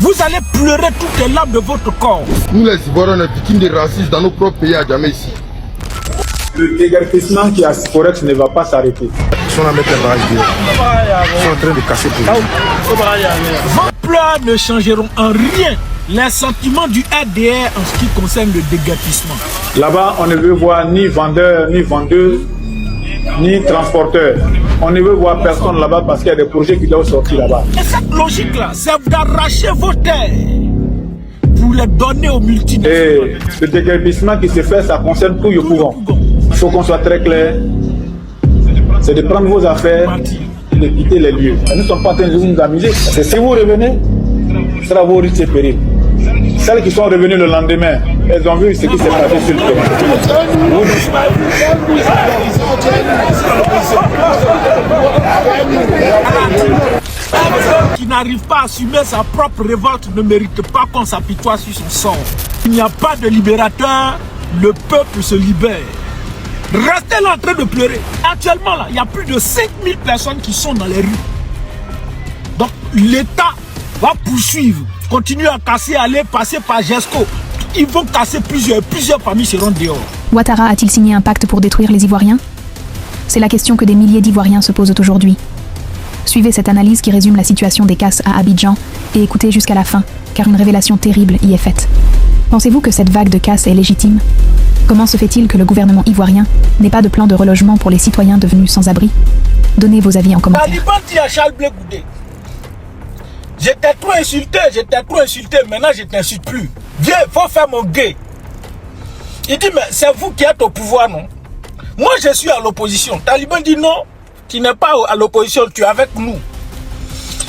Vous allez pleurer toutes les larmes de votre corps. Nous les Ivoiriens, on est victimes de racisme dans nos propres pays à jamais ici. Le déguerpissement qui est à Sporex ne va pas s'arrêter. Ils sont là mettre les barrages dehors. Ils sont en train de casser tout. Vos pleurs ne changeront en rien les sentiments du RDR en ce qui concerne le déguerpissement. Là-bas, on ne veut voir ni vendeur, ni vendeuse, ni transporteur. On ne veut voir personne là-bas parce qu'il y a des projets qui doivent sortir là-bas. Et cette logique-là, c'est d'arracher vos terres pour les donner aux multinationales. Et le déguerpissement qui se fait, ça concerne tout Yopougon. Il faut qu'on soit très clair. C'est de prendre vos affaires et de quitter les lieux. Nous ne sommes pas en train de nous amuser. Parce que si vous revenez, ce sera vos risques et périls. Celles qui sont revenues le lendemain, elles ont vu ce qui s'est passé sur le terrain. Qui n'arrive pas à assumer sa propre révolte ne mérite pas qu'on s'apitoie sur son sort. Il n'y a pas de libérateur, le peuple se libère. Restez là en train de pleurer. Actuellement, là, il y a plus de 5000 personnes qui sont dans les rues. Donc, l'État va poursuivre, continuer à casser, aller passer par GESCO. Ils vont casser plusieurs familles seront dehors. Ouattara a-t-il signé un pacte pour détruire les Ivoiriens? C'est la question que des milliers d'Ivoiriens se posent aujourd'hui. Suivez cette analyse qui résume la situation des casses à Abidjan et écoutez jusqu'à la fin, car une révélation terrible y est faite. Pensez-vous que cette vague de casse est légitime? Comment se fait-il que le gouvernement ivoirien n'ait pas de plan de relogement pour les citoyens devenus sans abri? Donnez vos avis en commentaire. Taliban dit à Charles Blé Goudé, j'étais trop insulté, maintenant je t'insulte plus. Viens, faut faire mon gay. Il dit, mais c'est vous qui êtes au pouvoir, non? Moi je suis à l'opposition. Taliban dit non, tu n'es pas à l'opposition, tu es avec nous.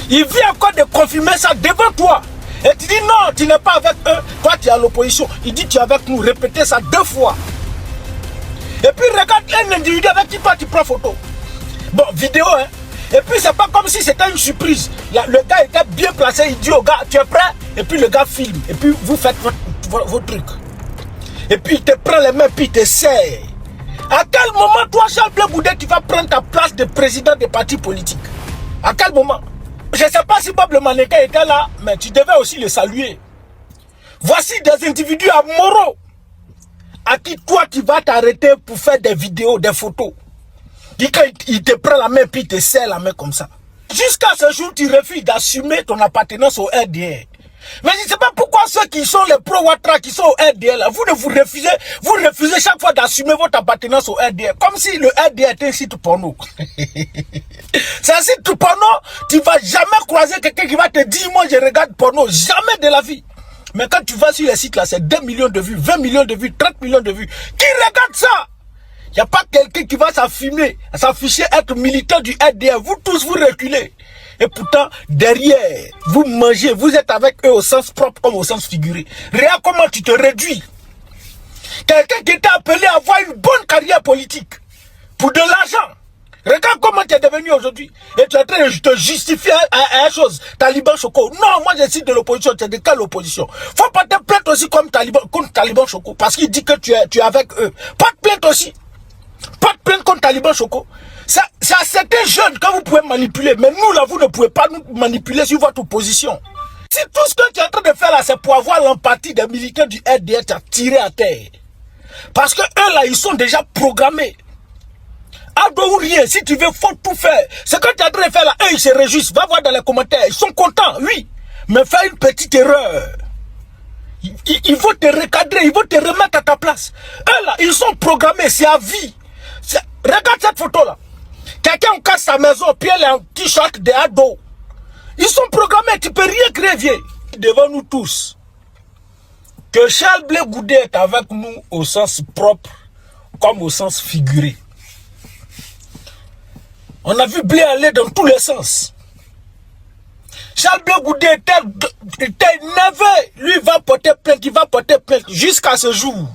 Il vient encore de confirmer ça devant toi. Et tu dis non, tu n'es pas avec eux, toi tu es à l'opposition. Il dit tu es avec nous, répétez ça 2 fois. Et puis regarde un individu avec qui toi tu prends photo. Bon, vidéo, hein. Et puis c'est pas comme si c'était une surprise. Le gars était bien placé, il dit au gars, tu es prêt? Et puis le gars filme. Et puis vous faites vos trucs. Et puis il te prend les mains, puis il te serre. À quel moment toi, Charles Blé Goudé, tu vas prendre ta place de président des partis politiques? À quel moment? Je ne sais pas si Bob le mannequin était là, mais tu devais aussi le saluer. Voici des individus amoraux à qui toi tu vas t'arrêter pour faire des vidéos, des photos. Il te prend la main puis il te serre la main comme ça. Jusqu'à ce jour, tu refuses d'assumer ton appartenance au RDR. Mais je ne sais pas pourquoi ceux qui sont les pro-Ouattara, qui sont au RDR, là, vous refusez chaque fois d'assumer votre appartenance au RDR. Comme si le RDR était un site porno. C'est un site porno, tu ne vas jamais croiser quelqu'un qui va te dire, moi je regarde porno, jamais de la vie. Mais quand tu vas sur les sites là, c'est 2 millions de vues, 20 millions de vues, 30 millions de vues. Qui regarde ça? Il n'y a pas quelqu'un qui va s'afficher être militant du RDR. Vous tous, vous reculez. Et pourtant, derrière, vous mangez, vous êtes avec eux au sens propre comme au sens figuré. Regarde comment tu te réduis. Quelqu'un qui t'a appelé à avoir une bonne carrière politique pour de l'argent. Regarde comment tu es devenu aujourd'hui. Et tu es en train de te justifier à une chose. Taliban Choco. Non, moi je suis de l'opposition. Tu es de quelle opposition? Faut pas te plaindre aussi comme contre Taliban Choco. Parce qu'il dit que tu es avec eux. Pas de plainte aussi. Pas de plainte contre Taliban Choco. C'est à certains jeunes que vous pouvez manipuler. Mais nous là, vous ne pouvez pas nous manipuler sur votre position. Si tout ce que tu es en train de faire là, c'est pour avoir l'empathie des militaires du RDR, tu as tiré à terre. Parce que eux là, ils sont déjà programmés. Ado ou rien, si tu veux, faut tout faire. Ce que tu es en train de faire là, eux ils se réjouissent. Va voir dans les commentaires, ils sont contents, oui. Mais fais une petite erreur. Ils vont te recadrer, ils vont te remettre à ta place. Eux là, ils sont programmés, c'est à vie. Regarde cette photo là. Quelqu'un casse sa maison, puis elle est en t-shirt de ado. Ils sont programmés, tu peux rien créer, vieux. Devant nous tous, que Charles Blé Goudé est avec nous au sens propre, comme au sens figuré. On a vu Blé aller dans tous les sens. Charles Blé Goudé était énervé. Lui va porter plainte, il va porter plainte jusqu'à ce jour.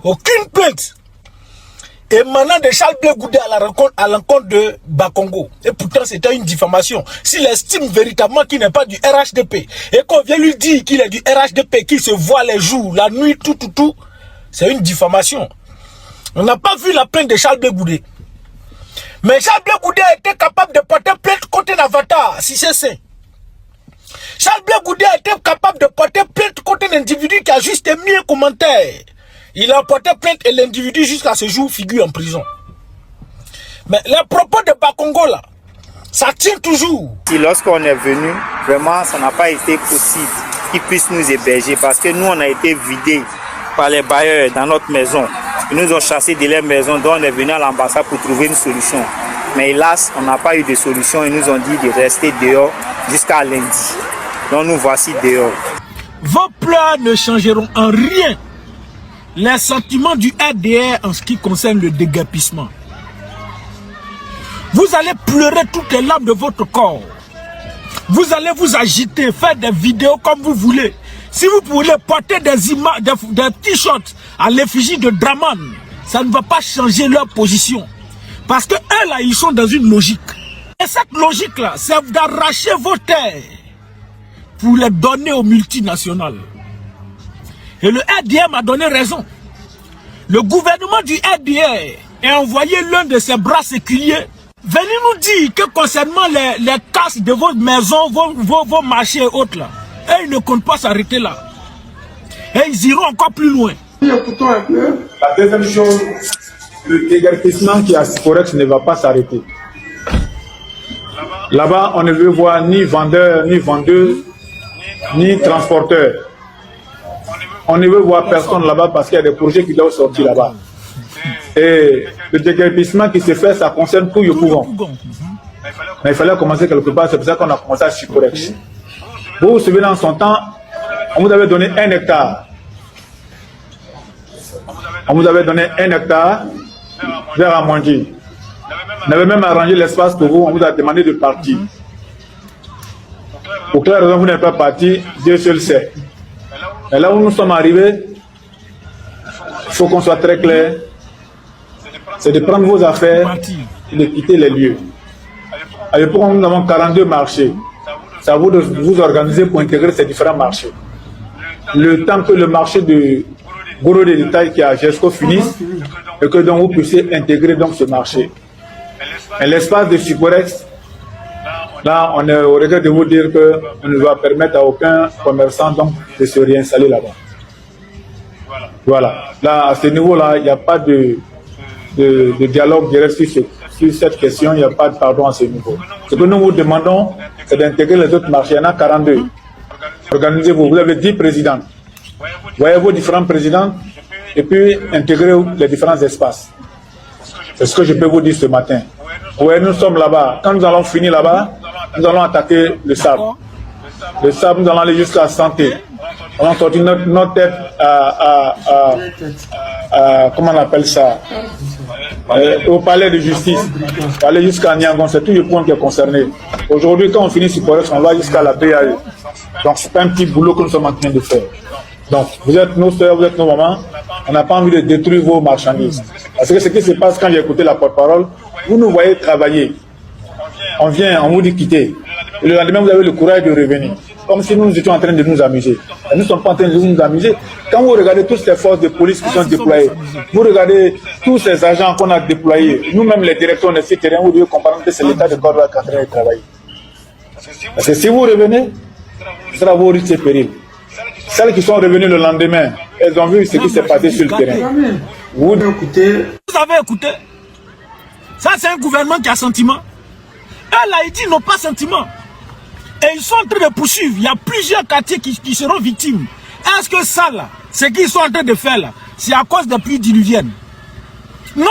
Aucune plainte émanant de Charles Blé Goudé à l'encontre de Bakongo. Et pourtant, c'était une diffamation. S'il estime véritablement qu'il n'est pas du RHDP et qu'on vient lui dire qu'il est du RHDP, qu'il se voit les jours, la nuit, tout, c'est une diffamation. On n'a pas vu la plainte de Charles Blé Goudé. Mais Charles Blé Goudé était capable de porter plainte contre un avatar, si c'est sain. Charles Blé un individu qui a juste mis un commentaire. Il a porté plainte et l'individu jusqu'à ce jour figure en prison. Mais les propos de Bakongo là, ça tient toujours. Et lorsqu'on est venu, vraiment ça n'a pas été possible qu'ils puissent nous héberger parce que nous on a été vidés par les bailleurs dans notre maison. Ils nous ont chassés de leur maison, donc on est venu à l'ambassade pour trouver une solution. Mais hélas, on n'a pas eu de solution. Ils nous ont dit de rester dehors jusqu'à lundi. Donc nous voici dehors. Vos pleurs ne changeront en rien les sentiments du RDR en ce qui concerne le déguerpissement. Vous allez pleurer toutes les larmes de votre corps. Vous allez vous agiter, faire des vidéos comme vous voulez. Si vous voulez porter des images, des t-shirts à l'effigie de Draman, ça ne va pas changer leur position. Parce que eux là, ils sont dans une logique. Et cette logique là, c'est d'arracher vos terres pour les donner aux multinationales. Et le RDR m'a donné raison. Le gouvernement du RDR a envoyé l'un de ses bras séculiers. Venez nous dire que concernant les casses de vos maisons, vos marchés et autres là, et ils ne comptent pas s'arrêter là. Et ils iront encore plus loin. La deuxième chose, le déguerpissement qui est à Siporex ne va pas s'arrêter. Là-bas, on ne veut voir ni vendeur, ni vendeuse, ni transporteur. On ne veut voir personne là-bas parce qu'il y a des projets qui doivent sortir là-bas. Et le déguerpissement qui se fait, ça concerne tout Yopougon. Mais il fallait commencer quelque part, c'est pour ça qu'on a commencé à Siporex. Vous vous souvenez, dans son temps, on vous avait donné 1 hectare. On vous avait donné 1 hectare vers Amandji. On avait même arrangé l'espace pour vous, on vous a demandé de partir. Pour quelle raison vous n'êtes pas parti, Dieu seul sait. Et là où nous sommes arrivés, il faut qu'on soit très clair, c'est de prendre vos affaires et de quitter les lieux. À l'époque, nous avons 42 marchés. C'est à vous de vous organiser pour intégrer ces différents marchés. Le temps que le marché de Goro de détail qui est à Gesco finisse et que donc vous puissiez intégrer donc ce marché. Et l'espace de Siporex, là on est au regret de vous dire qu'on ne va permettre à aucun commerçant donc de se réinstaller là-bas. Voilà. Là, à ce niveau-là, il n'y a pas de dialogue direct sur cette question, il n'y a pas de pardon à ce niveau. Ce que nous vous demandons, c'est d'intégrer les autres marchés. Il y en a 42. Organisez-vous. Vous avez 10 présidents. Voyez vos différents présidents et puis intégrer les différents espaces. C'est ce que je peux vous dire ce matin. Ouais, nous sommes là-bas. Quand nous allons finir là-bas, nous allons attaquer le sable. Le sable, nous allons aller jusqu'à Santé. On va sortir notre tête à comment on appelle ça, au palais de justice. On va aller jusqu'à Niangon, c'est tout le point qui est concerné. Aujourd'hui, quand on finit Siporex, on va jusqu'à la BAE. Donc, c'est pas un petit boulot que nous sommes en train de faire. Donc, vous êtes nos soeurs, vous êtes nos mamans. On n'a pas envie de détruire vos marchandises. Parce que ce qui se passe quand j'ai écouté la porte-parole, vous nous voyez travailler. On vient, on vous dit quitter. Et le lendemain, vous avez le courage de revenir. Comme si nous étions en train de nous amuser. Et nous ne sommes pas en train de nous amuser. Quand vous regardez toutes ces forces de police qui sont déployées, vous regardez tous ces agents qu'on a déployés, nous-mêmes les directeurs de ces terrains, vous devez comprendre que c'est l'état de corps qui est en train de travailler. Parce que si vous revenez, ce sera vos risques et périls. Celles qui sont revenues le lendemain, elles ont vu ce qui s'est passé sur le terrain. Vous avez écouté. Ça, c'est un gouvernement qui a sentiment. Eux, là, ils disent n'ont pas sentiment. Et ils sont en train de poursuivre. Il y a plusieurs quartiers qui seront victimes. Est-ce que ça, là, ce qu'ils sont en train de faire, là, c'est à cause des pluies diluviennes? Non,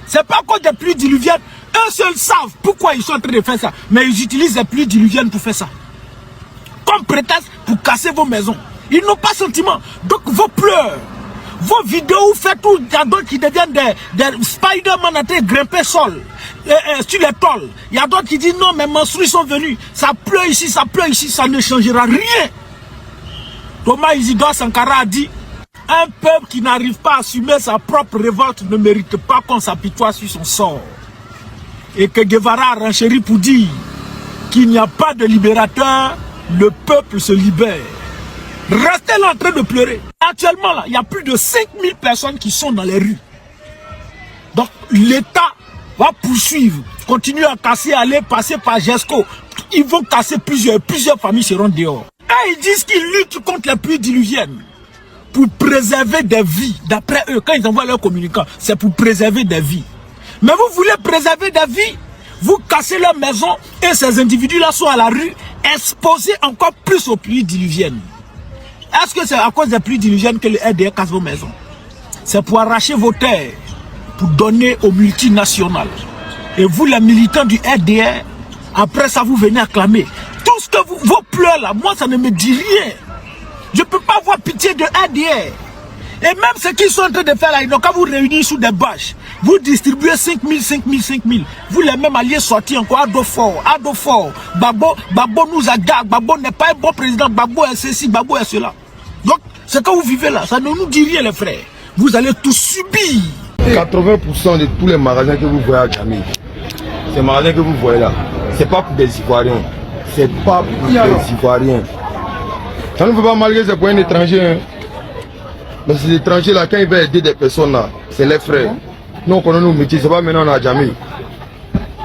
c'est pas à cause des pluies diluviennes. Eux seuls savent pourquoi ils sont en train de faire ça. Mais ils utilisent les pluies diluviennes pour faire ça. Comme prétexte pour casser vos maisons. Ils n'ont pas sentiment. Donc vos pleurs, vos vidéos, vous faites tout, il y a d'autres qui deviennent des Spider-Man en train de grimper sol, sur les tôles. Il y a d'autres qui disent non, mais menstrues sont venus. Ça pleut ici, ça ne changera rien. Thomas Isidore Sankara a dit, un peuple qui n'arrive pas à assumer sa propre révolte ne mérite pas qu'on s'apitoie sur son sort. Et que Guevara a renchéri pour dire qu'il n'y a pas de libérateur, le peuple se libère. Restez là en train de pleurer. Actuellement, là, il y a plus de 5000 personnes qui sont dans les rues. Donc, l'État va poursuivre, continuer à casser, aller passer par Gesco. Ils vont casser plusieurs familles seront dehors. Et ils disent qu'ils luttent contre les pluies diluviennes. pour préserver des vies. D'après eux, quand ils envoient leurs communicants, c'est pour préserver des vies. Mais vous voulez préserver des vies? Vous cassez leurs maisons et ces individus-là sont à la rue, exposés encore plus aux pluies diluviennes. Est-ce que c'est à cause des pluies diluviennes que le RDR casse vos maisons? C'est pour arracher vos terres, pour donner aux multinationales. Et vous, les militants du RDR, après ça, vous venez acclamer. Tout ce que vos pleurs là, moi, ça ne me dit rien. Je ne peux pas avoir pitié de RDR. Et même ce qu'ils sont en train de faire là, quand vous réunissez sous des bâches, vous distribuez 5 000, 5 000, 5 000. Vous les mêmes alliés sortis encore, Ado fort. Babo nous agace, Babo n'est pas un bon président, Babo est ceci, Babo est cela. Donc, ce que vous vivez là, ça ne nous dit rien les frères. Vous allez tout subir. 80% de tous les magasins que vous voyez à Djamé, ces magasins que vous voyez là, c'est pas pour des Ivoiriens. C'est pas pour des Ivoiriens. Ça ne veut pas malgré c'est pour un étranger. Hein. Mais ces étrangers là, quand ils veulent aider des personnes là, c'est les frères. Nous on connaît nos métiers, c'est pas maintenant à Djamé.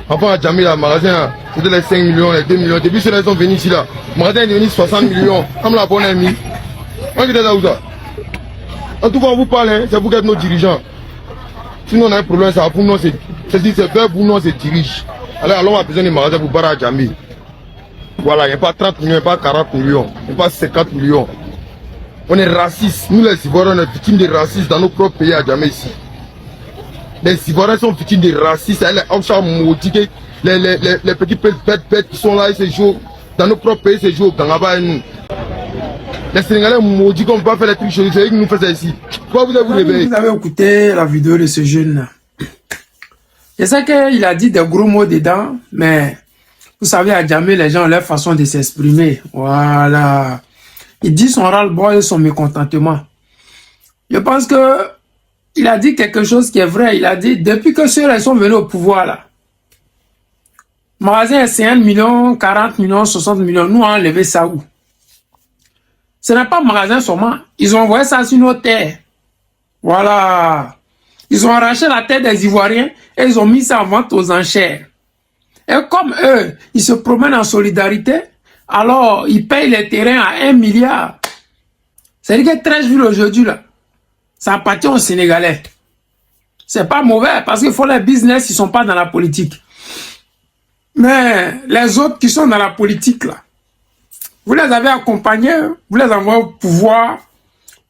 Enfin à Djamé, le magasin, c'était les 5 millions, les 2 millions. Depuis ceux-là, ils sont venus ici là. Le magasin est devenu 60 millions. Comme la bonne amie. On est là où ça. En tout cas, on vous parle, hein, c'est vous qui êtes nos dirigeants. Sinon, on a un problème, ça va pour nous, c'est vers vous, nous, on se dirige. Alors, on a besoin de magasins pour Bara Djamé. Voilà, il n'y a pas 30 millions, il n'y a pas 40 millions, il n'y a pas 50 millions. On est racistes. Nous, les Ivoiriens, on est victimes de racistes dans nos propres pays à Djamé ici. Les Ivoiriens sont victimes de racistes. Les Amchas maudits, les petits bêtes qui sont là, ces jours, dans nos propres pays, ces jours, dans là-bas, nous. Les Sénégalais maudits qu'on ne peut pas faire les trucs chez nous, c'est eux qui nous font ça ici. Pourquoi vous avez réveillé? Vous avez écouté la vidéo de ce jeune. Je sais qu'il a dit des gros mots dedans, mais vous savez, à Djamé, les gens ont leur façon de s'exprimer. Voilà. Il dit son ras-le-bol et son mécontentement. Je pense que il a dit quelque chose qui est vrai. Il a dit, depuis que ceux-là sont venus au pouvoir, là, magasin est 50 millions, 40 millions, 60 millions. Nous, on a enlevé ça où? Ce n'est pas magasin seulement. Ils ont envoyé ça sur nos terres. Voilà. Ils ont arraché la terre des Ivoiriens et ils ont mis ça en vente aux enchères. Et comme eux, ils se promènent en solidarité, alors ils payent les terrains à 1 milliard. C'est-à-dire que 13 villes aujourd'hui, là, ça appartient aux Sénégalais. C'est pas mauvais parce qu'ils font les business, ils sont pas dans la politique. Mais les autres qui sont dans la politique, là, vous les avez accompagnés, vous les avez au pouvoir,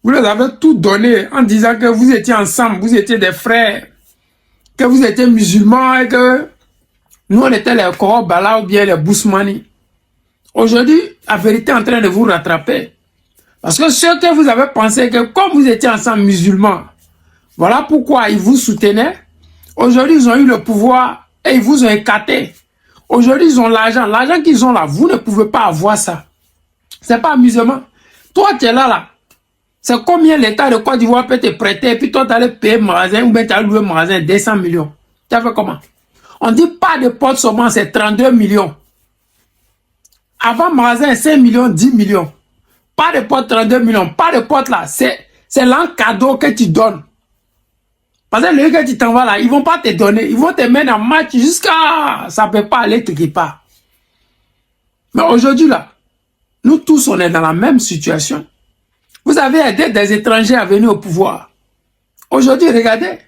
vous les avez tout donné en disant que vous étiez ensemble, vous étiez des frères, que vous étiez musulmans et que nous on était les Korobala ou bien les Bousmani. Aujourd'hui, la vérité est en train de vous rattraper. Parce que ceux que vous avez pensé que comme vous étiez ensemble musulmans, voilà pourquoi ils vous soutenaient. Aujourd'hui, ils ont eu le pouvoir et ils vous ont écarté. Aujourd'hui, ils ont l'argent. L'argent qu'ils ont là, vous ne pouvez pas avoir ça. C'est pas amusement. Toi, tu es là. C'est combien l'État de Côte d'Ivoire peut te prêter et puis toi, tu allais payer magasin ou bien tu as loué magasin 200 millions. Tu as fait comment? On dit pas de porte seulement, c'est 32 millions. Avant magasin, 5 millions, 10 millions. Pas de porte 32 millions. Pas de porte là. C'est l'un cadeau que tu donnes. Parce que le gars qui t'envoie là, ils vont pas te donner. Ils vont te mettre en match jusqu'à... Ça peut pas aller quelque part. Mais aujourd'hui là, nous tous, on est dans la même situation. Vous avez aidé des étrangers à venir au pouvoir. Aujourd'hui, regardez,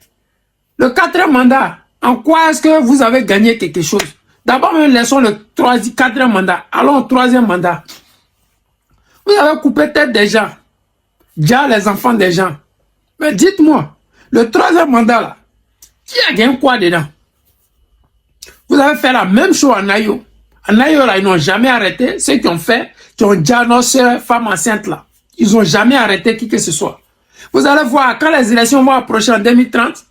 le 4e mandat, en quoi est-ce que vous avez gagné quelque chose? D'abord, laissons le 4e mandat. Allons au 3e mandat. Vous avez coupé tête des gens. Déjà les enfants des gens. Mais dites-moi, le 3e mandat là, qui a gagné quoi dedans? Vous avez fait la même chose en Ayo. En Ayo là, ils n'ont jamais arrêté. Ceux qui ont fait, qui ont déjà nos sœurs femmes enceintes là. Ils n'ont jamais arrêté qui que ce soit. Vous allez voir, quand les élections vont approcher en 2030,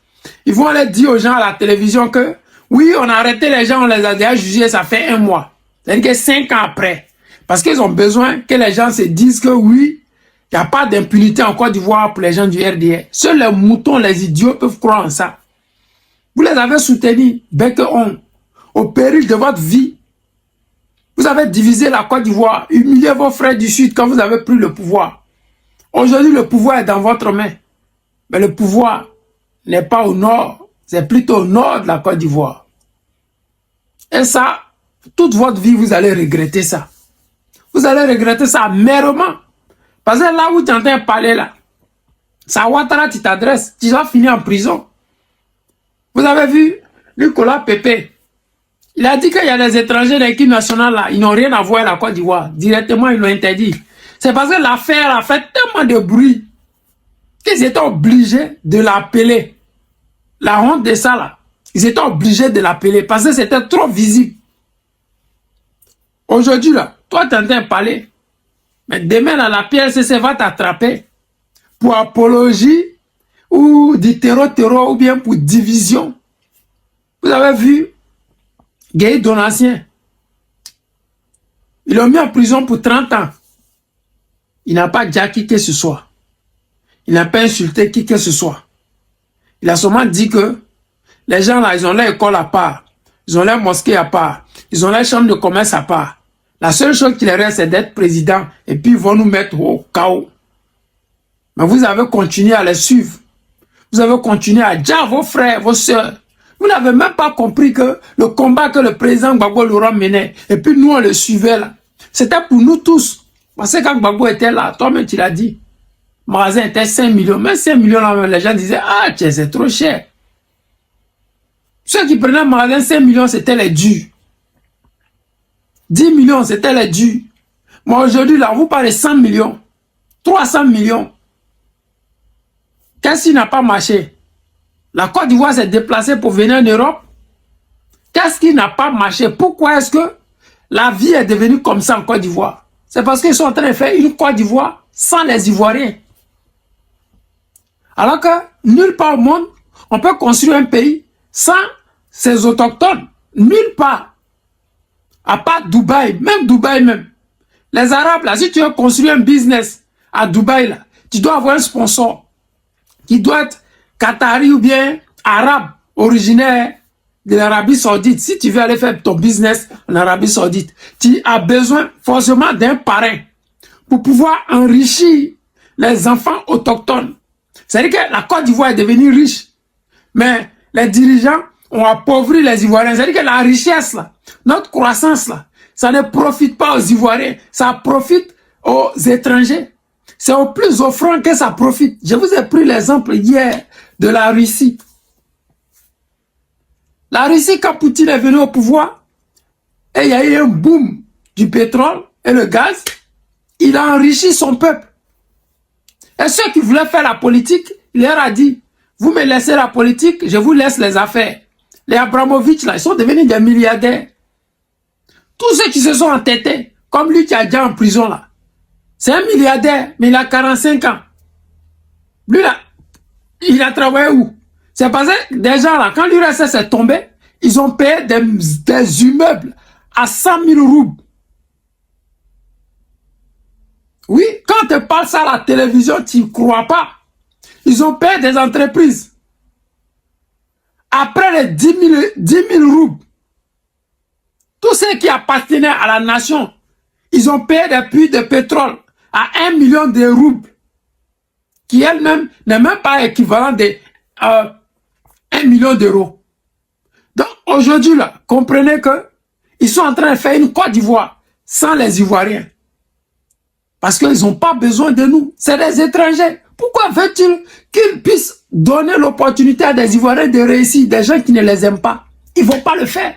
ils vont aller dire aux gens à la télévision que oui, on a arrêté les gens, on les a déjà jugés, ça fait 1 mois. C'est-à-dire que 5 ans après. Parce qu'ils ont besoin que les gens se disent que oui, il n'y a pas d'impunité en Côte d'Ivoire pour les gens du RDR. Seuls les moutons, les idiots peuvent croire en ça. Vous les avez soutenus, bec et ongle, au péril de votre vie. Vous avez divisé la Côte d'Ivoire, humilié vos frères du Sud quand vous avez pris le pouvoir. Aujourd'hui, le pouvoir est dans votre main. Mais le pouvoir n'est pas au nord, c'est plutôt au nord de la Côte d'Ivoire. Et ça, toute votre vie, vous allez regretter ça. Vous allez regretter ça amèrement. Parce que là où tu es en train de parler là, C'est à Ouattara tu t'adresses. Tu vas finir en prison. Vous avez vu Nicolas Pépé. Il a dit qu'il y a des étrangers de l'équipe nationale là. Ils n'ont rien à voir à la Côte d'Ivoire. Directement, ils l'ont interdit. C'est parce que l'affaire a fait tellement de bruit qu'ils étaient obligés de l'appeler. La honte de ça là. Ils étaient obligés de l'appeler parce que c'était trop visible. Aujourd'hui là, toi tu es en train de parler. Mais demain là, la PLCC va t'attraper pour apologie ou du terreau ou bien pour division. Vous avez vu Guy Donatien. Ils l'ont mis en prison pour 30 ans. Il n'a pas déjà qui que ce soit. Il n'a pas insulté qui que ce soit. Il a seulement dit que les gens là, ils ont leur école à part. Ils ont leur mosquée à part. Ils ont leur chambre de commerce à part. La seule chose qui leur reste, c'est d'être président. Et puis, ils vont nous mettre au chaos. Mais vous avez continué à les suivre. Vous avez continué à dire à vos frères, vos soeurs. Vous n'avez même pas compris que le combat que le président Gbagbo Laurent menait, et puis nous, on le suivait là. C'était pour nous tous. Parce que quand Gbagbo était là, toi-même, tu l'as dit. Le magasin était 5 millions. Même 5 millions, là, les gens disaient, ah, tiens, c'est trop cher. Ceux qui prenaient le magasin 5 millions, c'était les durs. 10 millions, c'était les durs. Moi, aujourd'hui, là, on vous parle de 100 millions. 300 millions. Qu'est-ce qui n'a pas marché? La Côte d'Ivoire s'est déplacée pour venir en Europe. Qu'est-ce qui n'a pas marché? Pourquoi est-ce que la vie est devenue comme ça en Côte d'Ivoire? C'est parce qu'ils sont en train de faire une Côte d'Ivoire sans les Ivoiriens. Alors que nulle part au monde, on peut construire un pays sans ses autochtones. Nulle part. À part Dubaï, même Dubaï même. Les Arabes, là, si tu veux construire un business à Dubaï, là, tu dois avoir un sponsor qui doit être Qatari ou bien arabe, originaire de l'Arabie Saoudite. Si tu veux aller faire ton business en Arabie Saoudite, tu as besoin forcément d'un parrain pour pouvoir enrichir les enfants autochtones. C'est-à-dire que la Côte d'Ivoire est devenue riche, mais les dirigeants ont appauvri les Ivoiriens. C'est-à-dire que la richesse, là, notre croissance, là, ça ne profite pas aux Ivoiriens, ça profite aux étrangers. C'est au plus offrant que ça profite. Je vous ai pris l'exemple hier de la Russie. La Russie, quand Poutine est venu au pouvoir, et il y a eu un boom du pétrole et le gaz, il a enrichi son peuple. Et ceux qui voulaient faire la politique, il leur a dit, vous me laissez la politique, je vous laisse les affaires. Les Abramovich, là, ils sont devenus des milliardaires. Tous ceux qui se sont entêtés, comme lui qui a déjà en prison, là, c'est un milliardaire, mais il a 45 ans. Lui, là, il a travaillé où? C'est parce que des gens, là, quand l'URSS est tombé, ils ont payé des immeubles à 100 000 roubles. Oui, quand tu parles ça à la télévision, tu ne crois pas. Ils ont payé des entreprises. Après les 10 000 roubles, tous ceux qui appartenaient à la nation, ils ont payé des puits de pétrole à 1 million de roubles, qui elle-même n'est même pas équivalent de 1 million d'euros. Donc aujourd'hui, là, comprenez que ils sont en train de faire une Côte d'Ivoire sans les Ivoiriens. Parce qu'ils n'ont pas besoin de nous. C'est des étrangers. Pourquoi veut-il qu'ils puissent donner l'opportunité à des Ivoiriens de réussir, des gens qui ne les aiment pas? Ils ne vont pas le faire.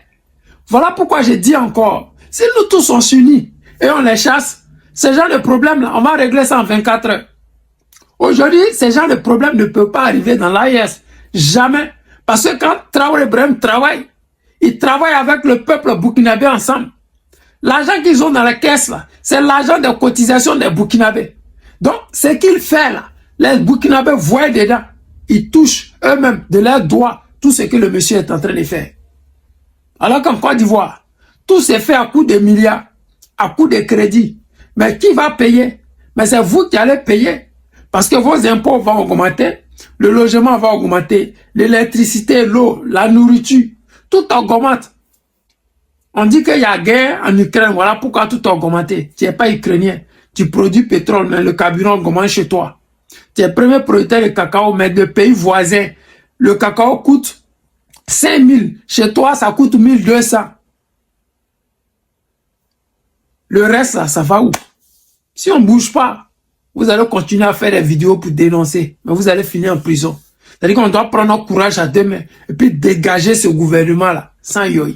Voilà pourquoi je dis encore, si nous tous on s'unit et on les chasse, ce genre de problème-là, on va régler ça en 24 heures. Aujourd'hui, ce genre de problème ne peut pas arriver dans l'AES. Jamais. Parce que quand Traoré Ibrahim travaille, il travaille avec le peuple burkinabé ensemble. L'argent qu'ils ont dans la caisse, là, c'est l'argent de cotisation des Burkinabés. Donc, ce qu'il fait là, les Burkinabés voient dedans. Ils touchent eux-mêmes de leurs doigts tout ce que le monsieur est en train de faire. Alors qu'en Côte d'Ivoire, tout se fait à coup de milliards, à coup de crédit. Mais qui va payer? Mais c'est vous qui allez payer. Parce que vos impôts vont augmenter, le logement va augmenter, l'électricité, l'eau, la nourriture, tout augmente. On dit qu'il y a guerre en Ukraine, voilà pourquoi tout a augmenté. Tu n'es pas ukrainien, tu produis pétrole, mais le carburant augmente chez toi. Tu es le premier producteur de cacao, mais de pays voisins, le cacao coûte 5 000. Chez toi, ça coûte 1 200. Le reste, là, ça va où? Si on ne bouge pas, Vous allez continuer à faire des vidéos pour dénoncer, mais vous allez finir en prison. C'est-à-dire qu'on doit prendre notre courage à deux mains et puis dégager ce gouvernement-là, sans yoï.